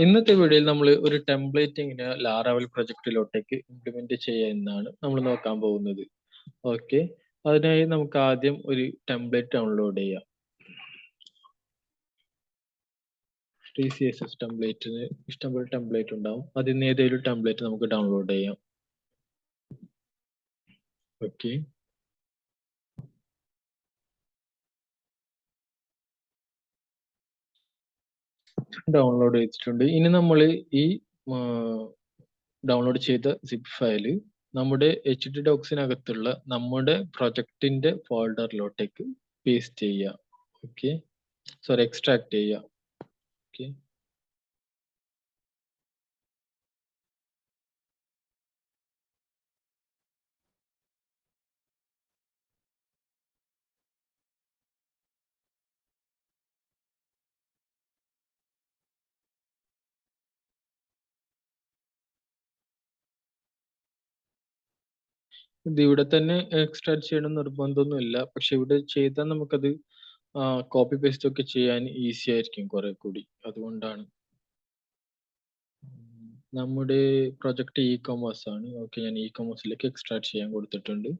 ഇന്നത്തെ വീഡിയോയിൽ നമ്മൾ ഒരു ടെംപ്ലേറ്റ് എങ്ങനെ ലാറാവൽ പ്രൊജക്റ്റിലോട്ടേക്ക് ഇംപ്ലിമെന്റ് ചെയ്യാമെന്നാണ് നമ്മൾ നോക്കാൻ പോകുന്നത്. ഓക്കെ, അതിനായി നമുക്ക് ആദ്യം ഒരു ടെംപ്ലേറ്റ് ഡൗൺലോഡ് ചെയ്യാം. ഫ്രീ CSS ടെംപ്ലേറ്റിന് ഇഷ്ടംപോലെ ടെംപ്ലേറ്റ് ഉണ്ടാവും. അതിൽ നിന്ന് ഏതെങ്കിലും ടെംപ്ലേറ്റ് നമുക്ക് ഡൗൺലോഡ് ചെയ്യാം. ഓക്കെ, ഡൗൺലോഡ് ചെയ്തിട്ടുണ്ട്. ഇനി നമ്മൾ ഈ ഡൗൺലോഡ് ചെയ്ത സിപ്പ് ഫയല് നമ്മുടെ HT ഡോക്സിനകത്തുള്ള നമ്മുടെ പ്രൊജക്റ്റിന്റെ ഫോൾഡറിലോട്ടേക്ക് പേസ്റ്റ് ചെയ്യുക. ഓക്കെ, സോറി, എക്സ്ട്രാക്ട് ചെയ്യുക. ഓക്കെ, ഇത് ഇവിടെ തന്നെ എക്സ്ട്രാക്ട് ചെയ്യണം നിർബന്ധമൊന്നുമില്ല. പക്ഷെ ഇവിടെ ചെയ്താൽ നമുക്കത് കോപ്പി പേസ്റ്റ് ഒക്കെ ചെയ്യാൻ ഈസി ആയിരിക്കും കുറെ കൂടി. അതുകൊണ്ടാണ്. നമ്മുടെ പ്രൊജക്ട് ഇ-കൊമേഴ്സ് ആണ്. ഓക്കെ, ഞാൻ ഇ-കൊമേഴ്സിലേക്ക് എക്സ്ട്രാക്ട് ചെയ്യാൻ കൊടുത്തിട്ടുണ്ട്.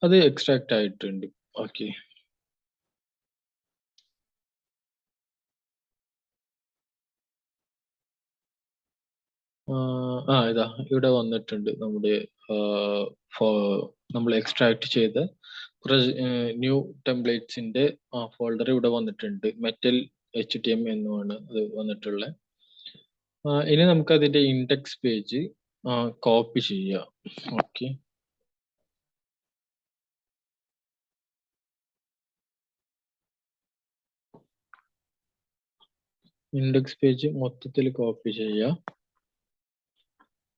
അത് എക്സ്ട്രാക്ട് ആയിട്ടുണ്ട്. ഓക്കെ, ഇതാ ഇവിടെ വന്നിട്ടുണ്ട്. നമ്മുടെ നമ്മൾ എക്സ്ട്രാക്ട് ചെയ്ത ന്യൂ ടെംപ്ലേറ്റ്സിന്റെ ഫോൾഡർ ഇവിടെ വന്നിട്ടുണ്ട്. മെറ്റൽ HTM എന്നുമാണ് അത് വന്നിട്ടുള്ളത്. ഇനി നമുക്ക് അതിന്റെ ഇൻഡെക്സ് പേജ് കോപ്പി ചെയ്യാം. ഓക്കെ, ഇൻഡെക്സ് പേജ് മൊത്തത്തിൽ കോപ്പി ചെയ്യാം.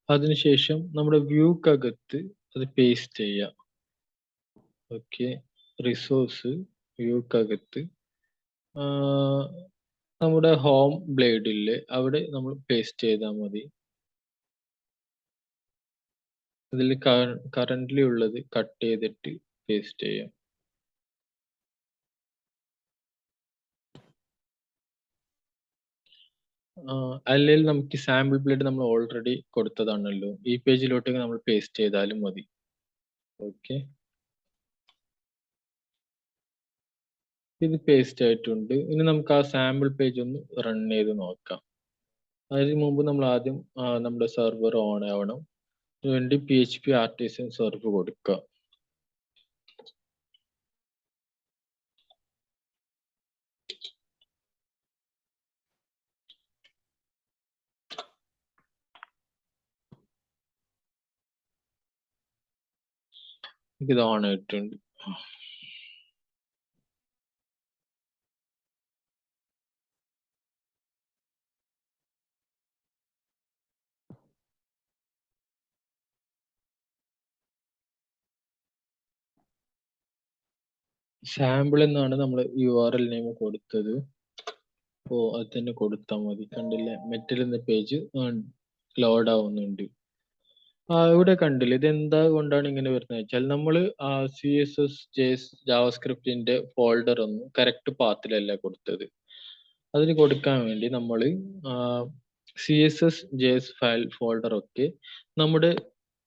അതിനുശേഷം നമ്മുടെ വ്യൂക്കകത്ത് അത് പേസ്റ്റ് ചെയ്യാം. ഓക്കെ, റിസോഴ്സ് വ്യൂക്കകത്ത് നമ്മുടെ ഹോം ബ്ലേഡില്ലേ അവിടെ നമ്മൾ പേസ്റ്റ് ചെയ്താൽ മതി. അതിൽ കറന്റ്ലി ഉള്ളത് കട്ട് ചെയ്തിട്ട് പേസ്റ്റ് ചെയ്യാം. അല്ലെങ്കിൽ നമുക്ക് സാമ്പിൾ ബ്ലേഡ് നമ്മൾ ഓൾറെഡി കൊടുത്തതാണല്ലോ, ഈ പേജിലോട്ടേക്ക് നമ്മൾ പേസ്റ്റ് ചെയ്താലും മതി. ഓക്കെ, ഇത് പേസ്റ്റ് ആയിട്ടുണ്ട്. ഇനി നമുക്ക് ആ സാമ്പിൾ പേജ് ഒന്ന് റൺ ചെയ്ത് നോക്കാം. അതിന് മുമ്പ് നമ്മൾ ആദ്യം നമ്മുടെ സെർവർ ഓൺ ആവണം. അതിനുവേണ്ടി PHP ആർട്ടിസൻ സെർവ് കൊടുക്കുക. ഇത് ഓൺ ആയിട്ടുണ്ട്. സാമ്പിൾ എന്നാണ് നമ്മൾ URL നെയിം കൊടുത്തത്. അത് തന്നെ കൊടുത്താൽ മതി. കണ്ടില്ലേ, മെറ്റൽ എന്ന പേജ് ലോഡ് ആവുന്നുണ്ട്. ഇവിടെ കണ്ടില്ലേ, ഇത് എന്താ കൊണ്ടാണ് ഇങ്ങനെ വരുന്നത് വെച്ചാൽ നമ്മൾ CSS JS ജാവാസ്ക്രിപ്റ്റിന്റെ ഫോൾഡർ ഒന്നും കറക്റ്റ് പാത്തിലല്ല കൊടുത്തത്. അതിന് കൊടുക്കാൻ വേണ്ടി നമ്മൾ CSS JS ഫയൽ ഫോൾഡർ ഒക്കെ നമ്മുടെ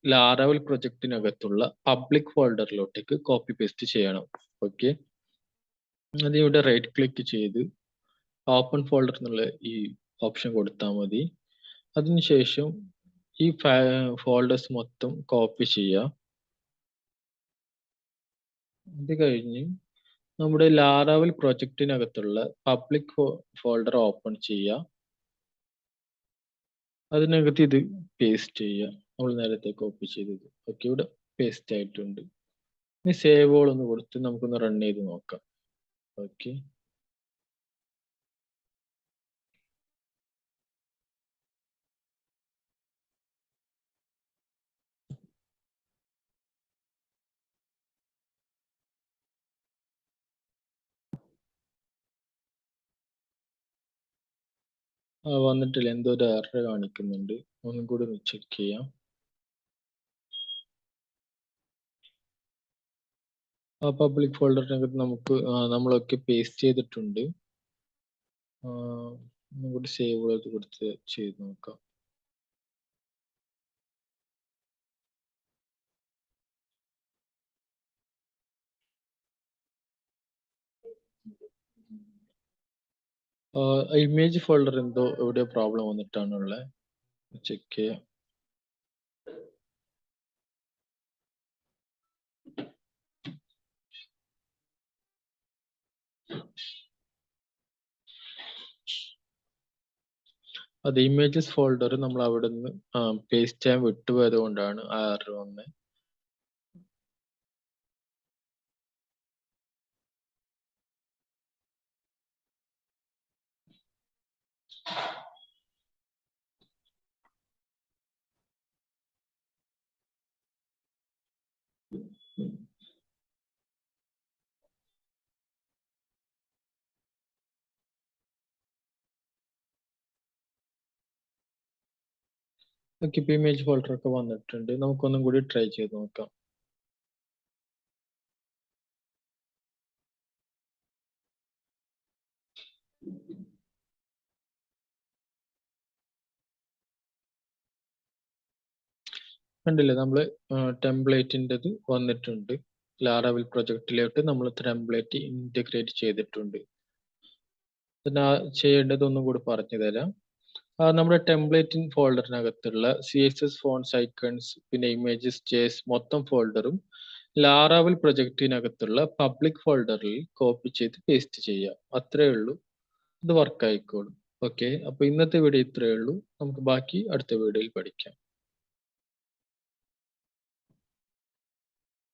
ലാറാവൽ പ്രൊജക്റ്റിനകത്തുള്ള പബ്ലിക് ഫോൾഡറിലോട്ടേക്ക് കോപ്പി പേസ്റ്റ് ചെയ്യണം. ഓക്കെ, അതിവിടെ റൈറ്റ് ക്ലിക്ക് ചെയ്ത് ഓപ്പൺ ഫോൾഡർ എന്നുള്ള ഈ ഓപ്ഷൻ കൊടുത്താൽ മതി. അതിനുശേഷം ഈ ഫോൾഡേഴ്സ് മൊത്തം കോപ്പി ചെയ്യുക. അത് കഴിഞ്ഞ് നമ്മുടെ ലാറാവൽ പ്രൊജക്റ്റിനകത്തുള്ള പബ്ലിക് ഫോൾഡർ ഓപ്പൺ ചെയ്യുക. അതിനകത്ത് ഇത് പേസ്റ്റ് ചെയ്യുക, നമ്മൾ നേരത്തെ കോപ്പി ചെയ്തത്. ഓക്കെ, ഇവിടെ പേസ്റ്റ് ആയിട്ടുണ്ട്. ഇനി സേവ് ഓൾ ഒന്ന് കൊടുത്ത് നമുക്കൊന്ന് റൺ ചെയ്ത് നോക്കാം. ഓക്കെ, വന്നിട്ടില്ല, എന്തോ ഒരു എറർ കാണിക്കുന്നുണ്ട്. ഒന്നും കൂടി ഒന്ന് ചെക്ക് ചെയ്യാം. ആ പബ്ലിക് ഫോൾഡറിനകത്ത് നമുക്ക് നമ്മളൊക്കെ പേസ്റ്റ് ചെയ്തിട്ടുണ്ട്. ഒന്നുകൂടി സേവ് ചെയ്ത് കൊടുത്ത് ചെയ്ത് നോക്കാം. ഇമേജ് ഫോൾഡർ എന്തോ എവിടെയോ പ്രോബ്ലം വന്നിട്ടാണുള്ളത്. ചെക്ക് ചെയ്യാം. അത് ഇമേജസ് ഫോൾഡർ നമ്മൾ അവിടെ നിന്ന് പേസ്റ്റ് ചെയ്യാൻ വിട്ടുപോയത് കൊണ്ടാണ് ആ എറർ വന്നത്. ഓക്കെ, ഇപ്പൊ ഇമേജ് ഫോൾഡർ ഒക്കെ വന്നിട്ടുണ്ട്. നമുക്കൊന്നും കൂടി ട്രൈ ചെയ്ത് നോക്കാം. കണ്ടില്ലേ, നമ്മള് ടെംപ്ലേറ്റിൻ്റെത് വന്നിട്ടുണ്ട്. ലാറാവൽ പ്രൊജക്റ്റിലോട്ട് നമ്മൾ ടെംപ്ലേറ്റ് ഇന്റഗ്രേറ്റ് ചെയ്തിട്ടുണ്ട്. പിന്നെ ചെയ്യേണ്ടത് ഒന്നും കൂടി പറഞ്ഞു തരാം. നമ്മുടെ ടെംപ്ലേറ്റിംഗ് ഫോൾഡറിനകത്തുള്ള CSS ഫോൺസ് ഐക്കൺസ് പിന്നെ ഇമേജസ് ജേസ് മൊത്തം ഫോൾഡറും ലാറാവൽ പ്രൊജക്റ്റിനകത്തുള്ള പബ്ലിക് ഫോൾഡറിൽ കോപ്പി ചെയ്ത് പേസ്റ്റ് ചെയ്യുക. അത്രേ ഉള്ളൂ. ഇത് വർക്ക് ആയിക്കോളും. ഓക്കെ, അപ്പൊ ഇന്നത്തെ വീഡിയോ ഇത്രയേ ഉള്ളൂ. നമുക്ക് ബാക്കി അടുത്ത വീഡിയോയിൽ പഠിക്കാം.